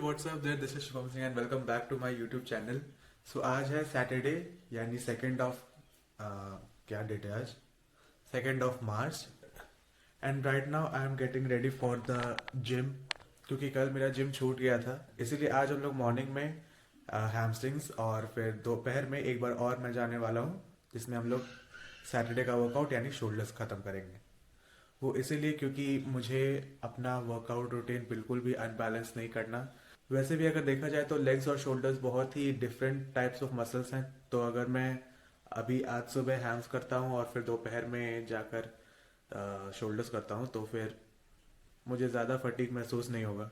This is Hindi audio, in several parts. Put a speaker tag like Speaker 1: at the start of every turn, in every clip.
Speaker 1: WhatsApp there, this is Shubham Singh and welcome back to my YouTube channel. So आज है सैटरडे, यानी सेकेंड ऑफ क्या डेट है आज? 2 March. And right now I am getting ready for the gym, क्योंकि कल मेरा जिम छूट गया था। इसीलिए आज हम लोग मॉर्निंग में हैमस्ट्रिंग्स और फिर दोपहर में एक बार और मैं जाने वाला हूँ, जिसमें हम लोग सैटरडे का वर्कआउट यानी शोल्डर्स ख़त्म करेंगे। वो इसीलिए क्योंकि मुझे अपना वर्कआउट रूटीन बिल्कुल भी अनबैलेंस नहीं करना। वैसे भी अगर देखा जाए तो लेग्स और शोल्डर्स बहुत ही डिफरेंट टाइप्स ऑफ मसल्स हैं। तो अगर मैं अभी आज सुबह हैम्स करता हूँ और फिर दोपहर में जाकर शोल्डर्स करता हूँ तो फिर मुझे ज़्यादा फटीग महसूस नहीं होगा।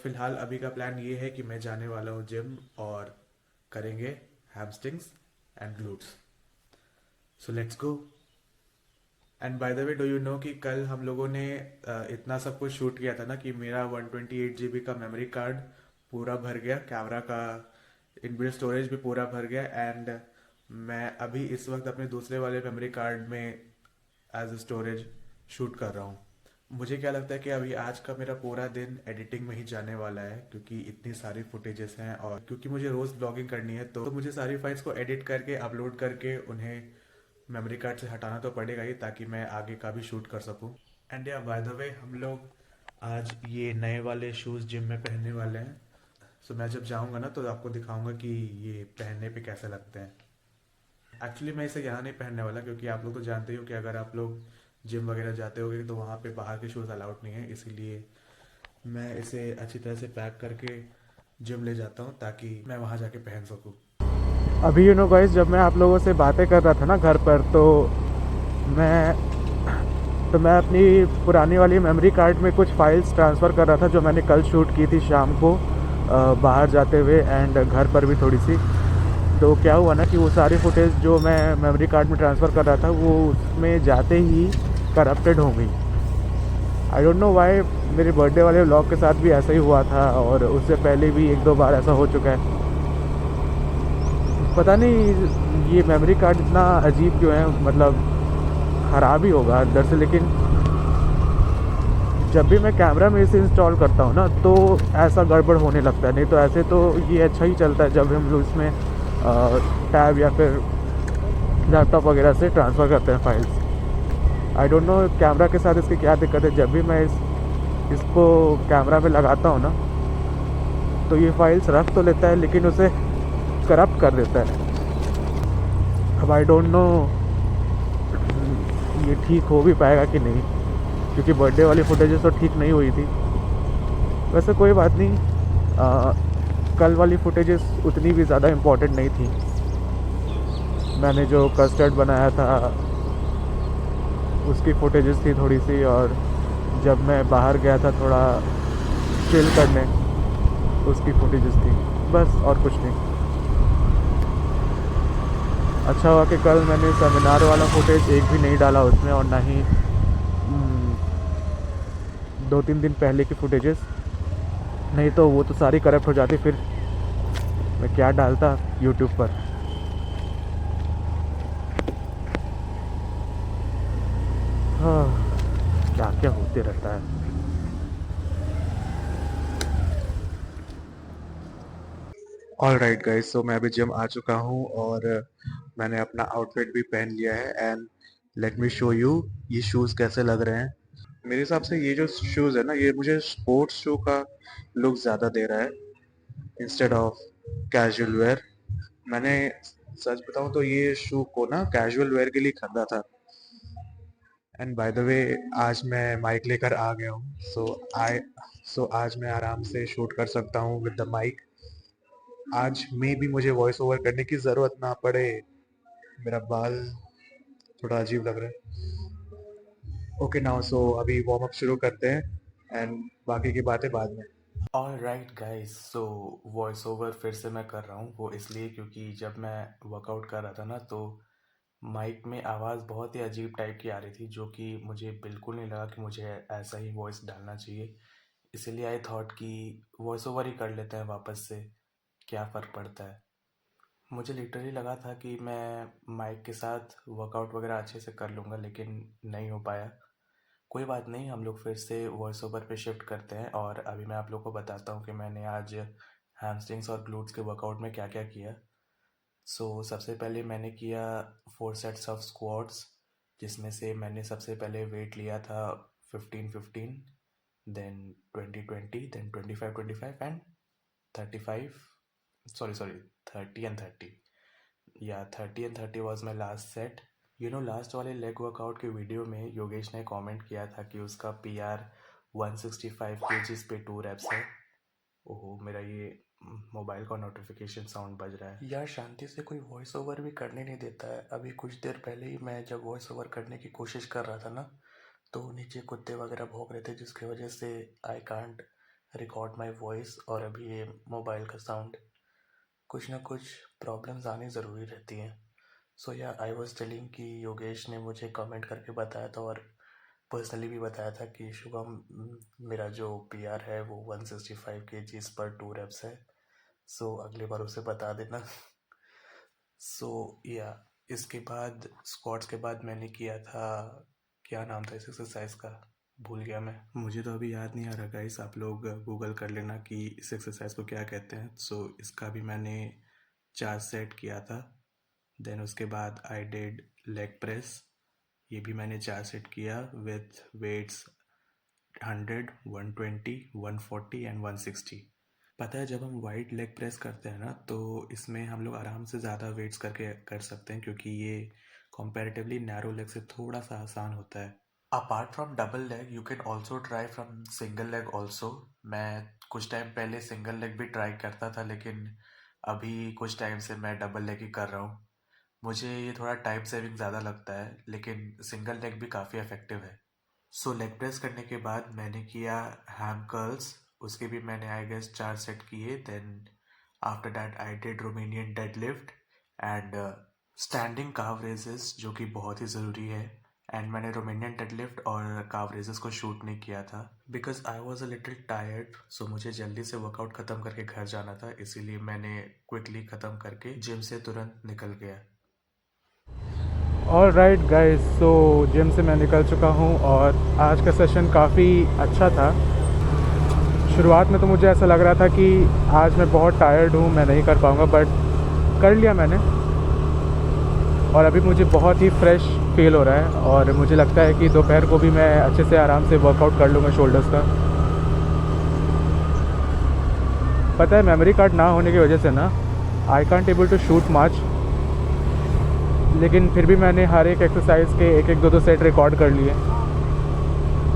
Speaker 1: फिलहाल अभी का प्लान ये है कि मैं जाने वाला हूँ जिम और करेंगे hamstrings and glutes. So let's go. And by the way, do you know कि कल हम लोगों ने इतना सब कुछ शूट किया था ना कि मेरा 128 GB का मेमोरी कार्ड पूरा भर गया, कैमरा का इनबिल्ट स्टोरेज भी पूरा भर गया। एंड मैं अभी इस वक्त अपने दूसरे वाले मेमोरी कार्ड में एज स्टोरेज शूट कर रहा हूँ। मुझे क्या लगता है कि अभी आज का मेरा पूरा दिन एडिटिंग में ही जाने वाला है, क्योंकि इतनी सारी फुटेजेस हैं और क्योंकि मुझे रोज़ ब्लॉगिंग करनी है तो मुझे सारी फाइल्स को एडिट करके अपलोड करके उन्हें मेमोरी कार्ड से हटाना तो पड़ेगा ही, ताकि मैं आगे का भी शूट कर सकूं। एंड या बाय द वे, हम लोग आज ये नए वाले शूज़ जिम में पहनने वाले हैं। मैं जब जाऊंगा ना तो आपको दिखाऊंगा कि ये पहनने पे कैसे लगते हैं। एक्चुअली मैं इसे यहाँ नहीं पहनने वाला, क्योंकि आप लोग तो जानते ही हो कि अगर आप लोग जिम वगैरह जाते होगे तो वहाँ पे बाहर के शूज़ अलाउड नहीं है। इसीलिए मैं इसे अच्छी तरह से पैक करके जिम ले जाता हूँ ताकि मैं वहाँ जाके पहन सकूँ। अभी गाइस, जब मैं आप लोगों से बातें कर रहा था ना घर पर, मैं मैं अपनी पुरानी वाली मेमोरी कार्ड में कुछ फाइल्स ट्रांसफ़र कर रहा था जो मैंने कल शूट की थी शाम को बाहर जाते हुए, एंड घर पर भी थोड़ी सी। तो क्या हुआ ना कि वो सारी फुटेज जो मैं मेमोरी कार्ड में ट्रांसफ़र कर रहा था वो उसमें जाते ही करप्टेड हो गई। I don't know why. मेरे बर्थडे वाले व्लॉग के साथ भी ऐसा ही हुआ था और उससे पहले भी एक दो बार ऐसा हो चुका है। पता नहीं ये मेमोरी कार्ड इतना अजीब क्यों है, मतलब ख़राब ही होगा अंदर से। लेकिन जब भी मैं कैमरा में इसे इंस्टॉल करता हूँ ना तो ऐसा गड़बड़ होने लगता है। नहीं तो ऐसे तो ये अच्छा ही चलता है जब हम लोग इसमें टैब या फिर लैपटॉप वगैरह से ट्रांसफ़र करते हैं files. I don't know camera के साथ इसकी क्या दिक्कत है। जब भी मैं इसको कैमरा में लगाता हूँ ना तो ये फाइल्स रख तो लेता है लेकिन उसे करप्ट कर देता है। अब आई डोंट नो ये ठीक हो भी पाएगा कि नहीं, क्योंकि बर्थडे वाली फुटेजेस तो ठीक नहीं हुई थी। वैसे कोई बात नहीं, कल वाली फुटेजेस उतनी भी ज़्यादा इम्पोर्टेंट नहीं थी। मैंने जो कस्टर्ड बनाया था उसकी फुटेजेस थी थोड़ी सी, और जब मैं बाहर गया था थोड़ा चिल करने उसकी फुटेजेस थी, बस और कुछ नहीं। अच्छा हुआ कि कल मैंने सेमिनार वाला फुटेज एक भी नहीं डाला उसमें, और ना ही 2-3 दिन पहले की फुटेजेस। नहीं तो वो तो सारी करप्ट हो जाती, फिर मैं क्या डालता यूट्यूब पर। हाँ, क्या क्या होते रहता है। ऑल राइट गाइज, मैं अभी जिम आ चुका हूँ और मैंने अपना आउटफिट भी पहन लिया है। And let me show you ये शूज़ कैसे लग रहे हैं। मेरे हिसाब से ये जो शूज़ है ना, ये मुझे स्पोर्ट्स शू का लुक ज़्यादा दे रहा है इंस्टेड ऑफ कैजुअल वेयर। मैंने सच बताऊं तो ये शू को ना कैजुअल वेयर के लिए खरीदा था। एंड बाय द वे, आज मैं माइक लेकर आ गया हूँ। आज मैं आराम से शूट कर सकता हूँ विद द माइक। आज में भी मुझे वॉइस ओवर करने की ज़रूरत ना पड़े। मेरा बाल थोड़ा अजीब लग रहा है। ओके नाउ, अभी वार्म अप शुरू करते हैं एंड बाकी की बातें बाद में। All right guys, voice over फिर से मैं कर रहा हूँ। वो इसलिए क्योंकि जब मैं वर्कआउट कर रहा था ना तो माइक में आवाज़ बहुत ही अजीब टाइप की आ रही थी, जो कि मुझे बिल्कुल नहीं लगा कि मुझे ऐसा ही वॉइस डालना चाहिए। इसीलिए आई थॉट कि वॉइस ओवर ही कर लेते हैं वापस से, क्या फ़र्क पड़ता है। मुझे लिटरली लगा था कि मैं माइक के साथ वर्कआउट वगैरह अच्छे से कर लूँगा, लेकिन नहीं हो पाया। कोई बात नहीं, हम लोग फिर से वॉइस ओवर पे शिफ्ट करते हैं और अभी मैं आप लोग को बताता हूँ कि मैंने आज हैमस्ट्रिंग्स और ग्लूट्स के वर्कआउट में क्या क्या किया। सबसे पहले मैंने किया 4 सेट्स ऑफ स्क्वाट्स, जिसमें से मैंने सबसे पहले वेट लिया था 15-15, then 20-20, then 25-25 and 35, sorry 30 and 30, या 30 and 30 was my last set. Last वाले लेग वर्कआउट के वीडियो में योगेश ने कमेंट किया था कि उसका PR 165 kgs पे 2 reps है। ओहो, मेरा ये मोबाइल का नोटिफिकेशन साउंड बज रहा है। यार शांति से कोई वॉइस ओवर भी करने नहीं देता है। अभी कुछ देर पहले ही मैं जब वॉइस ओवर करने की कोशिश कर रहा था ना, तो नीचे कुत्ते वगैरह भौंक रहे थे, जिसकी वजह से I can't record my voice. और अभी ये मोबाइल का साउंड, कुछ ना कुछ प्रॉब्लम्स आनी ज़रूरी रहती हैं। या आई वॉज टेलिंग कि योगेश ने मुझे कमेंट करके बताया था और पर्सनली भी बताया था कि शुभम, मेरा जो PR है वो 165 kgs पर 2 reps है। अगली बार उसे बता देना। या इसके बाद स्क्वाट्स के बाद मैंने किया था, क्या नाम था इस एक्सरसाइज का, भूल गया मैं। मुझे तो अभी याद नहीं आ रहा गाइस, आप लोग गूगल कर लेना कि इस एक्सरसाइज को क्या कहते हैं। इसका भी मैंने 4 सेट किया था। देन उसके बाद आई डिड लेग प्रेस, ये भी मैंने 4 सेट किया विथ वेट्स 100, 120, 140 एंड 160। पता है, जब हम वाइड लेग प्रेस करते हैं ना, तो इसमें हम लोग आराम से ज़्यादा वेट्स करके कर सकते हैं, क्योंकि ये कंपैरेटिवली नैरो लेग से थोड़ा सा आसान होता है। Apart from double leg you can also try from single leg also. मैं कुछ टाइम पहले सिंगल लेग भी ट्राई करता था, लेकिन अभी कुछ टाइम से मैं डबल लेग ही कर रहा हूँ। मुझे ये थोड़ा टाइम सेविंग ज़्यादा लगता है, लेकिन सिंगल लेग भी काफ़ी इफेक्टिव है। लेग प्रेस करने के बाद मैंने किया हैम कर्ल्स, उसके भी मैंने आई गेस 4 सेट किए। Then after that I did Romanian deadlift and standing calf raises, जो कि बहुत ही ज़रूरी है। एंड मैंने रोमेनियन डेडलिफ्ट और काव रेजेस को शूट नहीं किया था because I was a little tired. मुझे जल्दी से वर्कआउट ख़त्म करके घर जाना था, इसीलिए मैंने क्विकली ख़त्म करके जिम से तुरंत निकल गया।
Speaker 2: ऑल राइट गाइस, जिम से मैं निकल चुका हूँ और आज का सेशन काफ़ी अच्छा था। शुरुआत में तो मुझे ऐसा लग रहा था कि आज मैं बहुत टायर्ड हूँ, मैं नहीं कर पाऊँगा, बट कर लिया मैंने। और अभी मुझे बहुत ही फ्रेश फील हो रहा है और मुझे लगता है कि दोपहर को भी मैं अच्छे से आराम से वर्कआउट कर लूँगा शोल्डर्स का। पता है, मेमोरी कार्ड ना होने की वजह से ना I can't able to shoot much, लेकिन फिर भी मैंने हर एक एक्सरसाइज के एक एक दो दो सेट रिकॉर्ड कर लिए।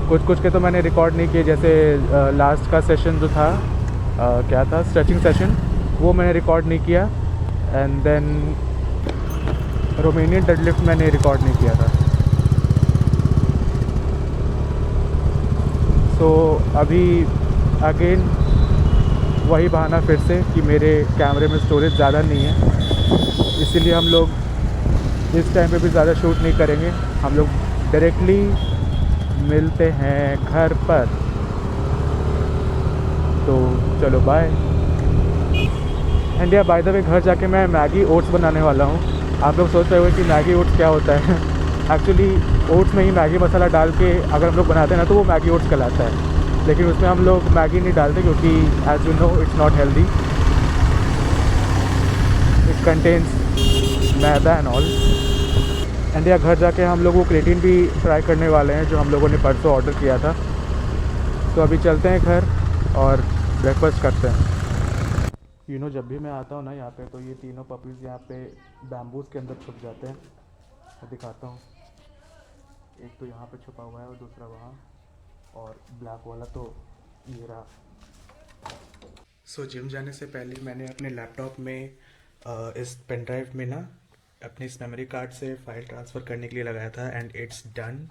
Speaker 2: कुछ कुछ के तो मैंने रिकॉर्ड नहीं किए, जैसे लास्ट का सेशन जो था, क्या था, स्ट्रेचिंग सेशन, वो मैंने रिकॉर्ड नहीं किया। एंड देन रोमेनियन डेडलिफ्ट मैंने रिकॉर्ड नहीं किया था। अभी अगेन वही बहाना फिर से कि मेरे कैमरे में स्टोरेज ज़्यादा नहीं है, इसीलिए हम लोग इस टाइम पे भी ज़्यादा शूट नहीं करेंगे। हम लोग डायरेक्टली मिलते हैं घर पर। तो चलो बाय। एंड या बाय द वे, घर जाके मैं मैगी ओट्स बनाने वाला हूँ। आप लोग सोच रहे हो कि मैगी ओट्स क्या होता है। एक्चुअली ओट्स में ही मैगी मसाला डाल के अगर हम लोग बनाते हैं ना, तो वो मैगी ओट्स कहलाता है। लेकिन उसमें हम लोग मैगी नहीं डालते, क्योंकि as you know it's not healthy, it contains maida and all. And या घर जाके हम लोग वो क्रेटीन भी ट्राई करने वाले हैं, जो हम लोगों ने परसों ऑर्डर किया था। अभी चलते हैं घर और ब्रेकफास्ट करते हैं। जब भी मैं आता हूँ ना यहाँ पे, तो ये तीनों पपीज़ यहाँ पे बैम्बूज के अंदर छुप जाते हैं। मैं दिखाता हूँ, एक तो यहाँ पे छुपा हुआ है और दूसरा वहाँ, और ब्लैक वाला तो ये रहा।
Speaker 1: जिम जाने से पहले मैंने अपने लैपटॉप में इस पेन ड्राइव में ना अपने इस मेमोरी कार्ड से फाइल ट्रांसफ़र करने के लिए लगाया था एंड इट्स डन।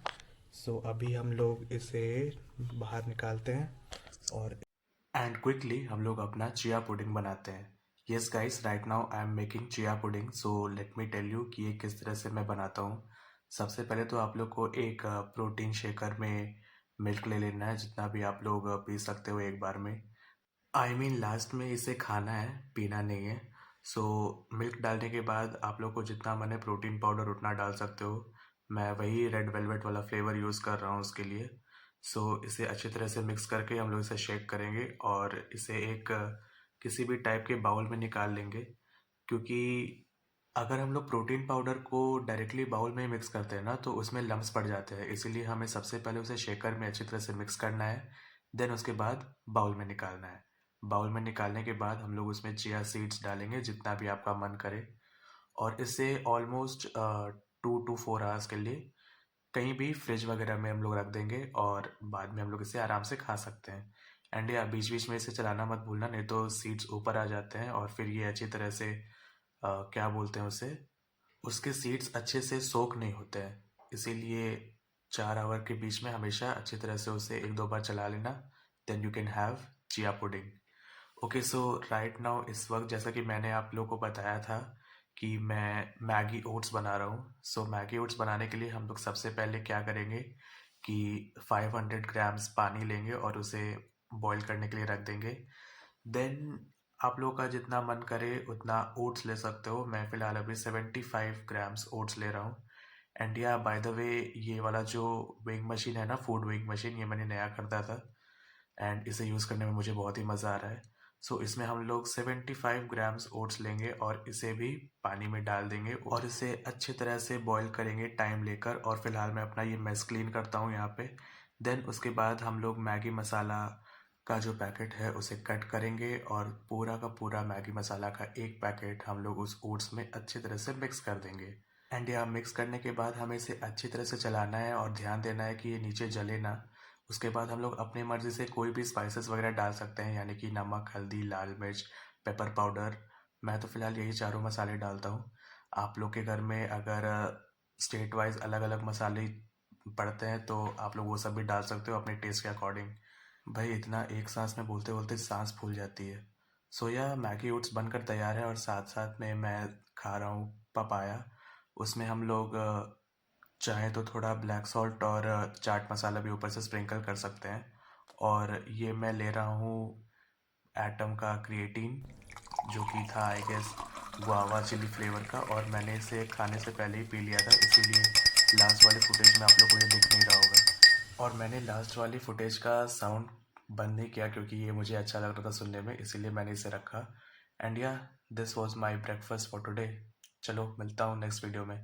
Speaker 1: अभी हम लोग इसे बाहर निकालते हैं और एंड क्विकली हम लोग अपना चिया पुडिंग बनाते हैं। Yes guys, right now I am making chia pudding. Let me tell you कि ये किस तरह से मैं बनाता हूँ। सबसे पहले तो आप लोग को एक प्रोटीन शेकर में मिल्क ले लेना है, जितना भी आप लोग पी सकते हो एक बार में। आई मीन लास्ट में इसे खाना है, पीना नहीं है। मिल्क डालने के बाद आप लोग को जितना मन है प्रोटीन पाउडर उतना डाल सकते हो। मैं वही रेड वेलवेट वाला फ्लेवर यूज़ कर रहा हूँ उसके लिए। सो इसे अच्छी तरह से मिक्स करके हम लोग इसे शेक करेंगे और इसे एक किसी भी टाइप के बाउल में निकाल लेंगे, क्योंकि अगर हम लोग प्रोटीन पाउडर को डायरेक्टली बाउल में मिक्स करते हैं ना तो उसमें लम्स पड़ जाते हैं, इसीलिए हमें सबसे पहले उसे शेकर में अच्छी तरह से मिक्स करना है। देन उसके बाद बाउल में निकालना है। बाउल में निकालने के बाद हम लोग उसमें चिया सीड्स डालेंगे जितना भी आपका मन करे, और इसे ऑलमोस्ट 2 to 4 आवर्स के लिए कहीं भी फ्रिज वगैरह में हम लोग रख देंगे और बाद में हम लोग इसे आराम से खा सकते हैं। एंड या बीच बीच में इसे चलाना मत भूलना, नहीं तो सीड्स ऊपर आ जाते हैं और फिर ये अच्छी तरह से क्या बोलते हैं उसे, उसके सीड्स अच्छे से सोक नहीं होते हैं। इसीलिए 4 आवर के बीच में हमेशा अच्छी तरह से उसे 1-2 बार चला लेना। Then you can have chia pudding. Okay, so right now इस वक्त जैसा कि मैंने आप लोगों को बताया था कि मैं मैगी ओट्स बना रहा हूँ। सो मैगी ओट्स बनाने के लिए हम लोग सबसे पहले क्या करेंगे कि 500 ग्राम्स पानी लेंगे और उसे बॉईल करने के लिए रख देंगे। देन आप लोगों का जितना मन करे उतना ओट्स ले सकते हो। मैं फ़िलहाल अभी 75 ग्राम्स ओट्स ले रहा हूँ। एंड या बाय द वे, ये वाला जो वेइंग मशीन है ना, फूड वेइंग मशीन, ये मैंने नया खरीदा था एंड इसे यूज़ करने में मुझे बहुत ही मज़ा आ रहा है। सो इसमें हम लोग 75 ग्राम्स ओट्स लेंगे और इसे भी पानी में डाल देंगे और इसे अच्छी तरह से बॉईल करेंगे टाइम लेकर। और फिलहाल मैं अपना ये मेस क्लीन करता हूँ यहाँ पे। देन उसके बाद हम लोग मैगी मसाला का जो पैकेट है उसे कट करेंगे और पूरा का पूरा मैगी मसाला का एक पैकेट हम लोग उस ओट्स में अच्छी तरह से मिक्स कर देंगे। एंड यहाँ मिक्स करने के बाद हमें इसे अच्छी तरह से चलाना है और ध्यान देना है कि ये नीचे जले ना। उसके बाद हम लोग अपनी मर्ज़ी से कोई भी स्पाइसेस वगैरह डाल सकते हैं, यानी कि नमक, हल्दी, लाल मिर्च, पेपर पाउडर। मैं तो फ़िलहाल यही चारों मसाले डालता हूँ। आप लोग के घर में अगर स्टेट वाइज़ अलग अलग मसाले पड़ते हैं तो आप लोग वो सब भी डाल सकते हो अपने टेस्ट के अकॉर्डिंग। भाई इतना एक सांस में बोलते बोलते सांस फूल जाती है। सो यह मैगी ओट्स बनकर तैयार है और साथ साथ में मैं खा रहा हूँ पपाया। उसमें हम लोग चाहें तो थोड़ा ब्लैक सॉल्ट और चाट मसाला भी ऊपर से स्प्रिंकल कर सकते हैं। और ये मैं ले रहा हूँ एटम का क्रिएटिन, जो कि था I guess guava chili flavour का, और मैंने इसे खाने से पहले ही पी लिया था, इसीलिए लास्ट वाले फुटेज में आप लोग को ये दिख नहीं रहा होगा। और मैंने लास्ट वाली फुटेज का साउंड बंद नहीं किया क्योंकि ये मुझे अच्छा लग रहा था सुनने में, इसीलिए मैंने इसे रखा। एंड या this was my breakfast for today. चलो मिलता हूँ नेक्स्ट वीडियो में।